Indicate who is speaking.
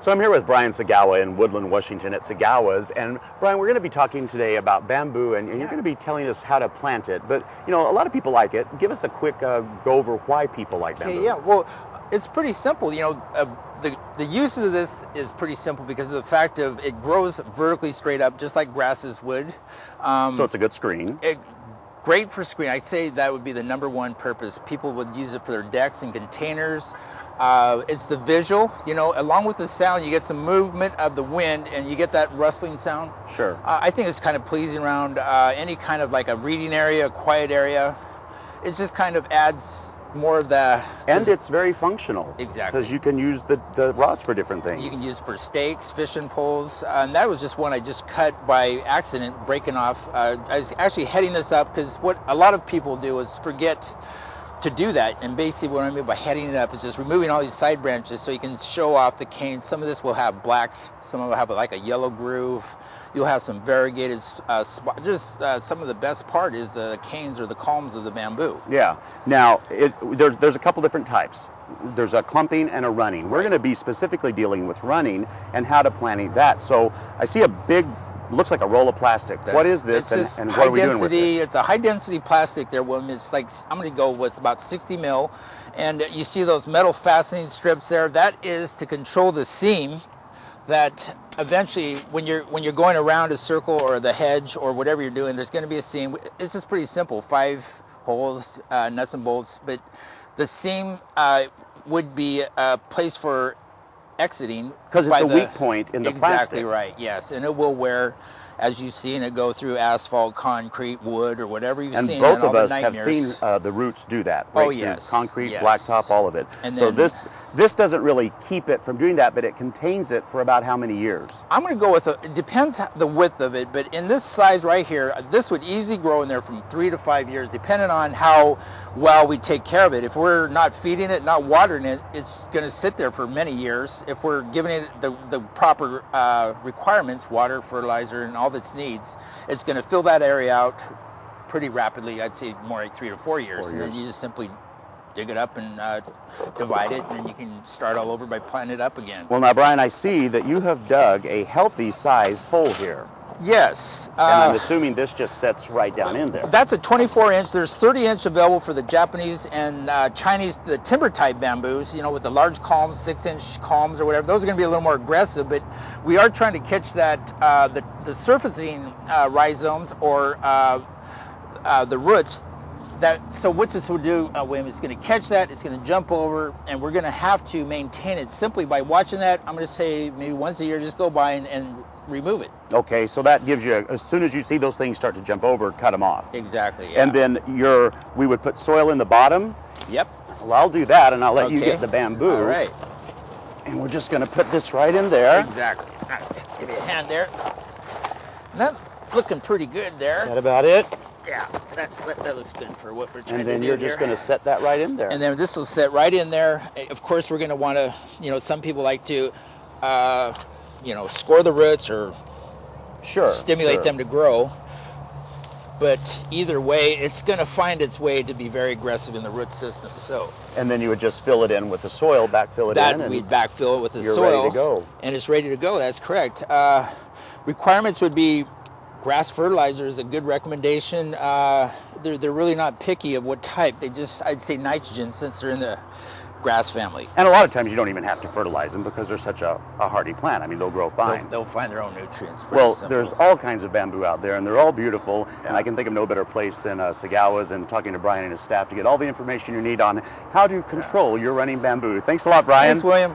Speaker 1: So I'm here with Brian Sagawa in Woodland, Washington at Sagawa's. And Brian, we're going to be talking today about bamboo, and you're going to be telling us how to plant it. But, you know, a lot of people like it. Give us a quick go over why people like bamboo.
Speaker 2: Okay, yeah, well, it's pretty simple. You know, the uses of this is pretty simple because of the fact of it grows vertically straight up, just like grasses would.
Speaker 1: So it's a good screen.
Speaker 2: Great for screen. I say that would be the #1 purpose. People would use it for their decks and containers. It's the visual, you know, along with the sound, you get some movement of the wind and you get that rustling sound.
Speaker 1: Sure.
Speaker 2: I think it's kind of pleasing around any kind of like a reading area, a quiet area. It just kind of adds more of the...
Speaker 1: And it's very functional.
Speaker 2: Exactly.
Speaker 1: Because you can use the rods for different things.
Speaker 2: You can use it for stakes, fishing poles, and that was just one I just cut by accident, breaking off. I was actually heading this up because what a lot of people do is forget to do that, and basically what I mean by heading it up is just removing all these side branches so you can show off the cane. Some of this will have black, some of it will have like a yellow groove. You'll have some variegated spots. Just some of the best part is the canes or the culms of the bamboo.
Speaker 1: Yeah. Now, there's a couple different types. There's a clumping and a running. We're going to be specifically dealing with running and how to plant that. So I see a big, looks like a roll of plastic. What is this, and what are we doing with it?
Speaker 2: It's a high density plastic there, William. It's like, I'm going to go with about 60 mil. And you see those metal fastening strips there. That is to control the seam that eventually when you're going around a circle or the hedge or whatever you're doing, there's going to be a seam. It's just pretty simple, 5 holes, nuts and bolts, but the seam would be a place for exiting.
Speaker 1: Because it's a weak point in the plastic.
Speaker 2: Exactly right, yes, and it will wear, as you've seen it go through asphalt, concrete, wood, or whatever you've seen.
Speaker 1: And both of us have seen the roots do that. Right?
Speaker 2: Oh, yes.
Speaker 1: Concrete,
Speaker 2: yes.
Speaker 1: blacktop, all of it. And so this doesn't really keep it from doing that, but it contains it for about how many years?
Speaker 2: I'm going to go with, it depends the width of it, but in this size right here, this would easily grow in there from 3 to 5 years, depending on how well we take care of it. If we're not feeding it, not watering it, it's going to sit there for many years. If we're giving it the proper requirements, water, fertilizer, and all its needs, it's going to fill that area out pretty rapidly. I'd say more like 3 to 4 years. And then you just simply dig it up and divide it, and then you can start all over by planting it up again.
Speaker 1: Well, now, Brian, I see that you have dug a healthy sized hole here.
Speaker 2: Yes.
Speaker 1: And I'm assuming this just sets right down in there.
Speaker 2: That's a 24-inch. There's 30-inch available for the Japanese and Chinese, the timber type bamboos, you know, with the large culms, 6-inch culms or whatever. Those are going to be a little more aggressive, but we are trying to catch that, the surfacing rhizomes or the roots. So what this will do, William, is going to catch that, it's going to jump over, and we're going to have to maintain it simply by watching that. I'm going to say maybe once a year, just go by and remove it.
Speaker 1: Okay, so that gives you, as soon as you see those things start to jump over, cut them off.
Speaker 2: Exactly, yeah.
Speaker 1: And then we would put soil in the bottom.
Speaker 2: Yep.
Speaker 1: Well, I'll do that, and I'll let you get the bamboo.
Speaker 2: All right.
Speaker 1: And we're just going to put this right in there.
Speaker 2: Exactly. All right. Give me a hand there. And that's looking pretty good there.
Speaker 1: Is that about it?
Speaker 2: Yeah, that looks good for what we're trying to do.
Speaker 1: And then you're just going to set that right in there.
Speaker 2: And then this will set right in there. Of course, we're going to want to, you know, some people like to, you know, score the roots or stimulate them to grow. But either way, it's going to find its way to be very aggressive in the root system. So.
Speaker 1: And then you would just fill it in with the soil, backfill it in.
Speaker 2: We'd backfill it with the soil.
Speaker 1: You're ready to go.
Speaker 2: And it's ready to go. That's correct. Requirements would be grass fertilizer is a good recommendation. They're really not picky of what type. I'd say nitrogen, since they're in the grass family.
Speaker 1: And a lot of times you don't even have to fertilize them because they're such a hardy plant. I mean, they'll grow fine.
Speaker 2: They'll find their own nutrients.
Speaker 1: Well, there's all kinds of bamboo out there, and they're all beautiful. Yeah. And I can think of no better place than Sagawa's and talking to Brian and his staff to get all the information you need on how to control your running bamboo. Thanks a lot, Brian.
Speaker 2: Thanks, William.